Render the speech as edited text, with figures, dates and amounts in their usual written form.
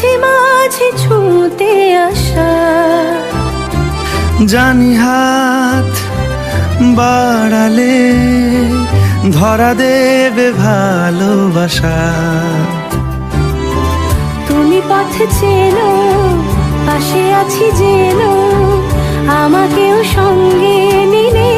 মাঝে মাঝে ছুঁতে আসা। জানি হাত বাড়ালে ধরা দেবে ভালোবাসা। তুমি পথ চেনো, পাশে আছি যেন, আমাকেও সঙ্গে নিলে